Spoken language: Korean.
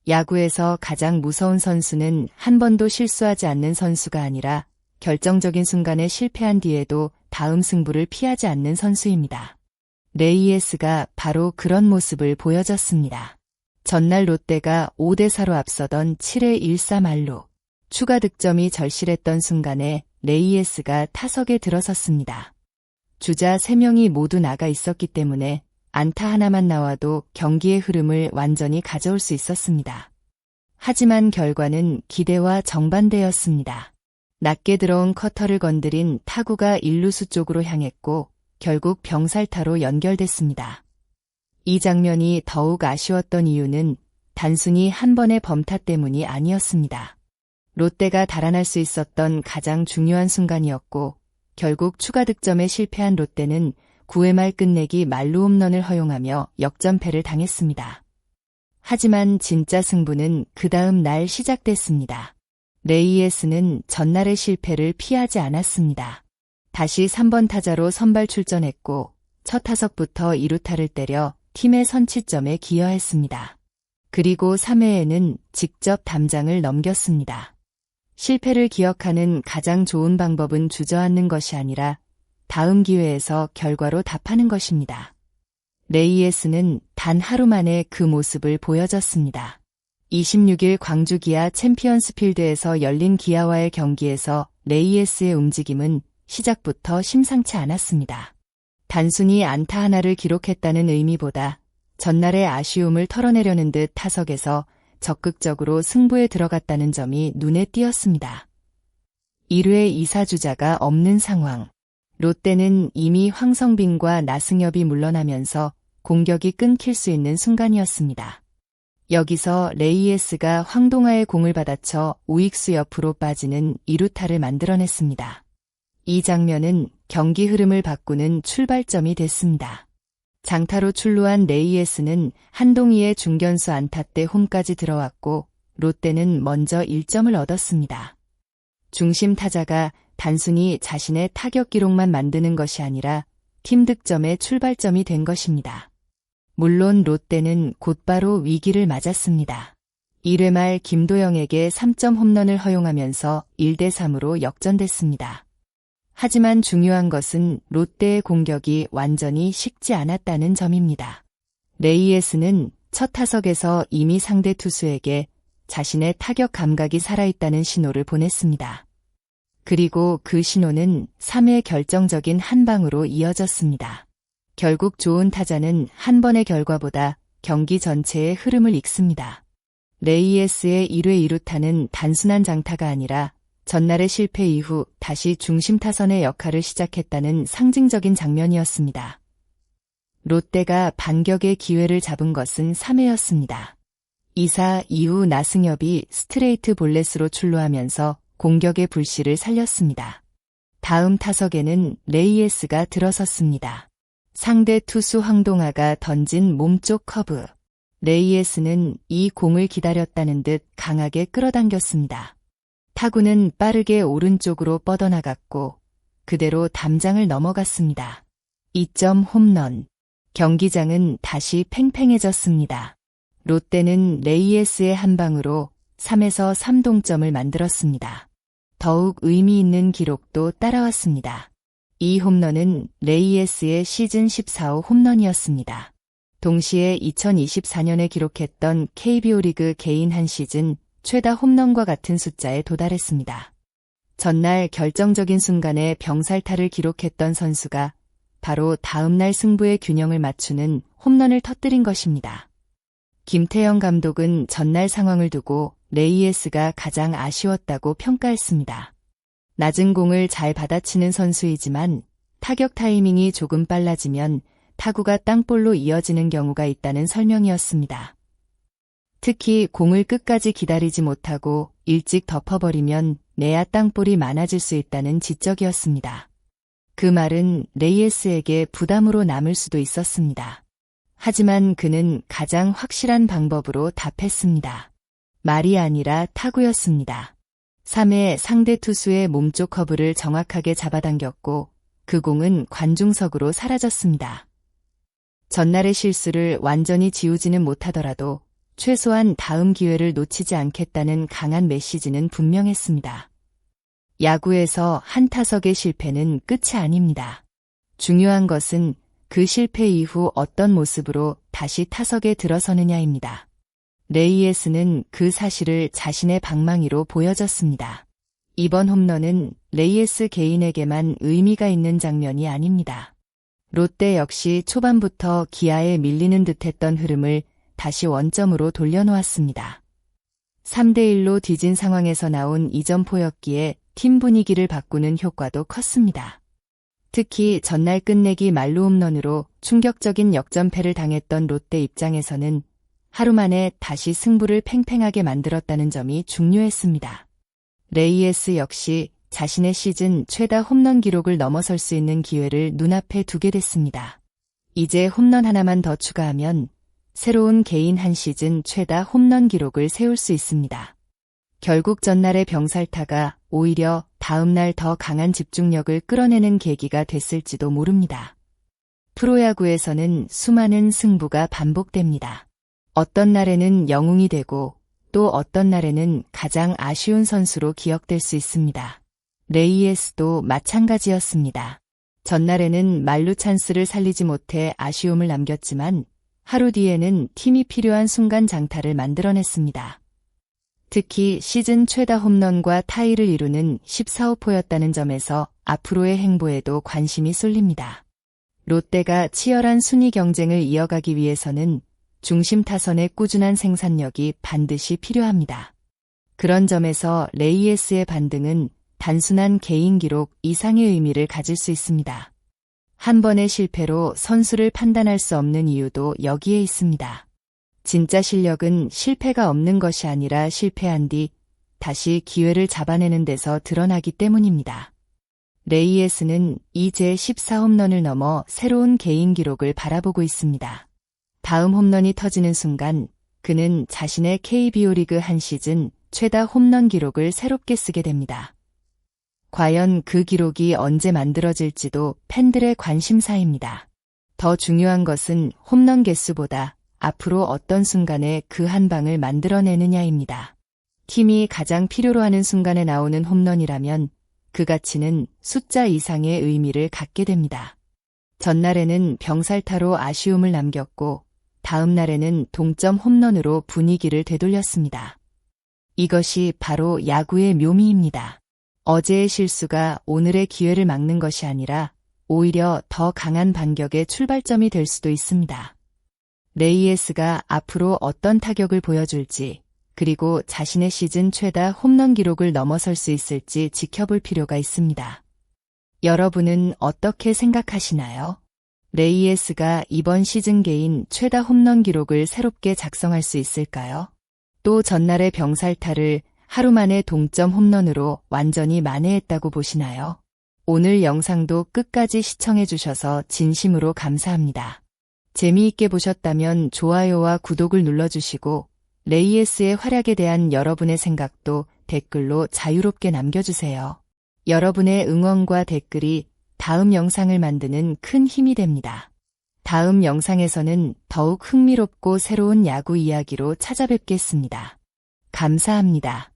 야구에서 가장 무서운 선수는 한 번도 실수하지 않는 선수가 아니라 결정적인 순간에 실패한 뒤에도 다음 승부를 피하지 않는 선수입니다. 레이에스가 바로 그런 모습을 보여줬습니다. 전날 롯데가 5대4로 앞서던 7회 1사 말로 추가 득점이 절실했던 순간에 레이에스가 타석에 들어섰습니다. 주자 3명이 모두 나가 있었기 때문에 안타 하나만 나와도 경기의 흐름을 완전히 가져올 수 있었습니다. 하지만 결과는 기대와 정반대였습니다. 낮게 들어온 커터를 건드린 타구가 1루수 쪽으로 향했고 결국 병살타로 연결됐습니다. 이 장면이 더욱 아쉬웠던 이유는 단순히 한 번의 범타 때문이 아니었습니다. 롯데가 달아날 수 있었던 가장 중요한 순간이었고 결국 추가 득점에 실패한 롯데는 9회 말 끝내기 만루 홈런을 허용하며 역전패를 당했습니다. 하지만 진짜 승부는 그 다음 날 시작됐습니다. 레이에스는 전날의 실패를 피하지 않았습니다. 다시 3번 타자로 선발 출전했고 첫 타석부터 2루타를 때려 팀의 선취점에 기여했습니다. 그리고 3회에는 직접 담장을 넘겼습니다. 실패를 기억하는 가장 좋은 방법은 주저앉는 것이 아니라 다음 기회에서 결과로 답하는 것입니다. 레이에스는 단 하루 만에 그 모습을 보여줬습니다. 26일 광주 기아 챔피언스 필드에서 열린 기아와의 경기에서 레이에스의 움직임은 시작부터 심상치 않았습니다. 단순히 안타 하나를 기록했다는 의미보다 전날의 아쉬움을 털어내려는 듯 타석에서 적극적으로 승부에 들어갔다는 점이 눈에 띄었습니다. 1회 2사주자가 없는 상황. 롯데는 이미 황성빈과 나승엽이 물러나면서 공격이 끊길 수 있는 순간이었습니다. 여기서 레이에스가 황동아의 공을 받아쳐 우익수 옆으로 빠지는 2루타를 만들어냈습니다. 이 장면은 경기 흐름을 바꾸는 출발점이 됐습니다. 장타로 출루한 레이에스는 한동희의 중견수 안타 때 홈까지 들어왔고 롯데는 먼저 1점을 얻었습니다. 중심 타자가 단순히 자신의 타격 기록만 만드는 것이 아니라 팀 득점의 출발점이 된 것입니다. 물론 롯데는 곧바로 위기를 맞았습니다. 1회 말 김도영에게 3점 홈런을 허용하면서 1대3으로 역전됐습니다. 하지만 중요한 것은 롯데의 공격이 완전히 식지 않았다는 점입니다. 레이에스는 첫 타석에서 이미 상대 투수에게 자신의 타격 감각이 살아있다는 신호를 보냈습니다. 그리고 그 신호는 3회 결정적인 한 방으로 이어졌습니다. 결국 좋은 타자는 한 번의 결과보다 경기 전체의 흐름을 읽습니다. 레이에스의 1회 2루타는 단순한 장타가 아니라 전날의 실패 이후 다시 중심 타선의 역할을 시작했다는 상징적인 장면이었습니다. 롯데가 반격의 기회를 잡은 것은 3회였습니다. 2사 이후 나승엽이 스트레이트 볼넷으로 출루하면서 공격의 불씨를 살렸습니다. 다음 타석에는 레이에스가 들어섰습니다. 상대 투수 황동아가 던진 몸쪽 커브. 레이에스는 이 공을 기다렸다는 듯 강하게 끌어당겼습니다. 타구는 빠르게 오른쪽으로 뻗어나갔고 그대로 담장을 넘어갔습니다. 2점 홈런. 경기장은 다시 팽팽해졌습니다. 롯데는 레이에스의 한 방으로 3에서 3동점을 만들었습니다. 더욱 의미 있는 기록도 따라왔습니다. 이 홈런은 레이에스의 시즌 14호 홈런이었습니다. 동시에 2024년에 기록했던 KBO 리그 개인 한 시즌 최다 홈런과 같은 숫자에 도달했습니다. 전날 결정적인 순간에 병살타를 기록했던 선수가 바로 다음날 승부의 균형을 맞추는 홈런을 터뜨린 것입니다. 김태형 감독은 전날 상황을 두고 레이에스가 가장 아쉬웠다고 평가했습니다. 낮은 공을 잘 받아치는 선수이지만 타격 타이밍이 조금 빨라지면 타구가 땅볼로 이어지는 경우가 있다는 설명이었습니다. 특히 공을 끝까지 기다리지 못하고 일찍 덮어버리면 내야 땅볼이 많아질 수 있다는 지적이었습니다. 그 말은 레이에스에게 부담으로 남을 수도 있었습니다. 하지만 그는 가장 확실한 방법으로 답했습니다. 말이 아니라 타구였습니다. 3회 상대 투수의 몸쪽 커브를 정확하게 잡아당겼고 그 공은 관중석으로 사라졌습니다. 전날의 실수를 완전히 지우지는 못하더라도 최소한 다음 기회를 놓치지 않겠다는 강한 메시지는 분명했습니다. 야구에서 한 타석의 실패는 끝이 아닙니다. 중요한 것은 그 실패 이후 어떤 모습으로 다시 타석에 들어서느냐입니다. 레이에스는 그 사실을 자신의 방망이로 보여줬습니다. 이번 홈런은 레이에스 개인에게만 의미가 있는 장면이 아닙니다. 롯데 역시 초반부터 기아에 밀리는 듯했던 흐름을 다시 원점으로 돌려놓았습니다. 3대1로 뒤진 상황에서 나온 2점포였기에 팀 분위기를 바꾸는 효과도 컸습니다. 특히 전날 끝내기 만루 홈런으로 충격적인 역전패를 당했던 롯데 입장에서는 하루 만에 다시 승부를 팽팽하게 만들었다는 점이 중요했습니다. 레이에스 역시 자신의 시즌 최다 홈런 기록을 넘어설 수 있는 기회를 눈앞에 두게 됐습니다. 이제 홈런 하나만 더 추가하면 새로운 개인 한 시즌 최다 홈런 기록을 세울 수 있습니다. 결국 전날의 병살타가 오히려 다음날 더 강한 집중력을 끌어내는 계기가 됐을지도 모릅니다. 프로야구에서는 수많은 승부가 반복됩니다. 어떤 날에는 영웅이 되고 또 어떤 날에는 가장 아쉬운 선수로 기억될 수 있습니다. 레이에스도 마찬가지였습니다. 전날에는 만루 찬스를 살리지 못해 아쉬움을 남겼지만 하루 뒤에는 팀이 필요한 순간 장타를 만들어냈습니다. 특히 시즌 최다 홈런과 타이를 이루는 14호포였다는 점에서 앞으로의 행보에도 관심이 쏠립니다. 롯데가 치열한 순위 경쟁을 이어가기 위해서는 중심 타선의 꾸준한 생산력이 반드시 필요합니다. 그런 점에서 레이에스의 반등은 단순한 개인 기록 이상의 의미를 가질 수 있습니다. 한 번의 실패로 선수를 판단할 수 없는 이유도 여기에 있습니다. 진짜 실력은 실패가 없는 것이 아니라 실패한 뒤 다시 기회를 잡아내는 데서 드러나기 때문입니다. 레이에스는 이제 14홈런을 넘어 새로운 개인 기록을 바라보고 있습니다. 다음 홈런이 터지는 순간 그는 자신의 KBO 리그 한 시즌 최다 홈런 기록을 새롭게 쓰게 됩니다. 과연 그 기록이 언제 만들어질지도 팬들의 관심사입니다. 더 중요한 것은 홈런 개수보다 앞으로 어떤 순간에 그 한 방을 만들어내느냐입니다. 팀이 가장 필요로 하는 순간에 나오는 홈런이라면 그 가치는 숫자 이상의 의미를 갖게 됩니다. 전날에는 병살타로 아쉬움을 남겼고 다음 날에는 동점 홈런으로 분위기를 되돌렸습니다. 이것이 바로 야구의 묘미입니다. 어제의 실수가 오늘의 기회를 막는 것이 아니라 오히려 더 강한 반격의 출발점이 될 수도 있습니다. 레이에스가 앞으로 어떤 타격을 보여줄지, 그리고 자신의 시즌 최다 홈런 기록을 넘어설 수 있을지 지켜볼 필요가 있습니다. 여러분은 어떻게 생각하시나요? 레이에스가 이번 시즌 개인 최다 홈런 기록을 새롭게 작성할 수 있을까요? 또 전날의 병살타를 하루 만에 동점 홈런으로 완전히 만회했다고 보시나요? 오늘 영상도 끝까지 시청해주셔서 진심으로 감사합니다. 재미있게 보셨다면 좋아요와 구독을 눌러주시고 레이에스의 활약에 대한 여러분의 생각도 댓글로 자유롭게 남겨주세요. 여러분의 응원과 댓글이 다음 영상을 만드는 큰 힘이 됩니다. 다음 영상에서는 더욱 흥미롭고 새로운 야구 이야기로 찾아뵙겠습니다. 감사합니다.